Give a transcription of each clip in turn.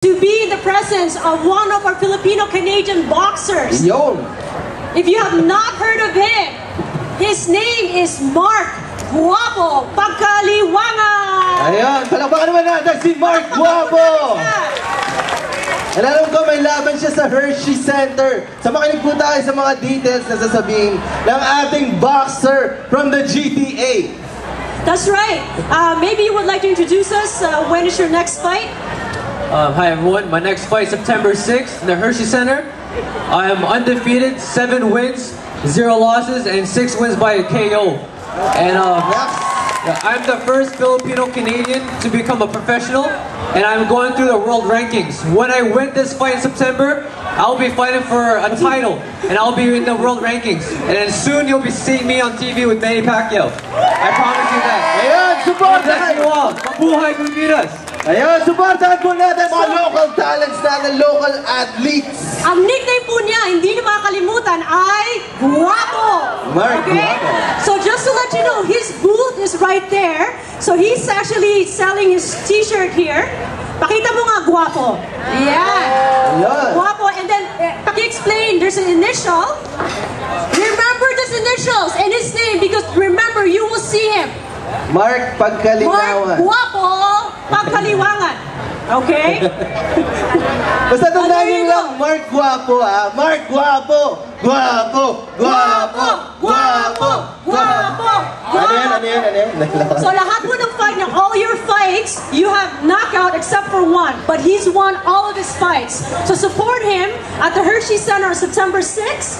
to be in the presence of one of our Filipino-Canadian boxers. Yon. If you have not heard of him, his name is Mark Guapo Pagkaliwangan. Ayan, palakpakan naman natin si Mark Guapo. Alam ko may laban siya sa Hershey Center. So makinig po tayo sa mga details na sasabihin ng ating boxer from the GTA. That's right. Maybe you would like to introduce us. When is your next fight? Hi everyone, my next fight September 6th in the Hershey Center. I am undefeated, 7 wins, 0 losses, and 6 wins by KO. And I'm the first Filipino-Canadian to become a professional, and I'm going through the world rankings. When I win this fight in September, I'll be fighting for a title, and I'll be in the world rankings. And then soon you'll be seeing me on TV with Manny Pacquiao. I promise you that. Ayan, supportahan you all. Mabuhay Pilipinas! Ayan, supportahan po natin mga local talents natin, local athletes. Ang nickname po niya, hindi niyo makakalimutan, ay Guapo. Mark Guapo. So just to let you know, his booth is right there. So he's actually selling his t-shirt here. Pakita mo nga, Guapo. Yeah. Ayan. Guapo. And then, paki-explain, there's an initial. Remember these initials and his name because remember, you will see him. Mark Mark Pagkaliwangan. Guapo Pagkaliwangan. Okay? Basta tandaan niyo lang, Mark Guapo ha. Mark Guapo. Guapo. Guapo. Guapo. Guapo. Ano yan? So lahat po ng fight niya, all your fights, you have knockout except for one. But he's won all of his fights. So support him at the Hershey Center on September 6th.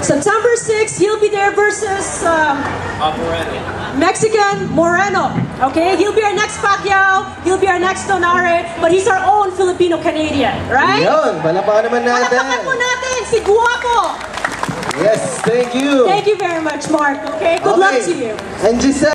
September 6th, he'll be there versus Mexican Moreno. Okay? He'll be our next Pacquiao. He'll be our next Donare. But he's our own Filipino-Canadian. Right? Yun, palapakan naman natin. Palapakan po natin si Guapo. Yes, thank you. Thank you very much, Mark. Okay? Good luck to you. And Giselle.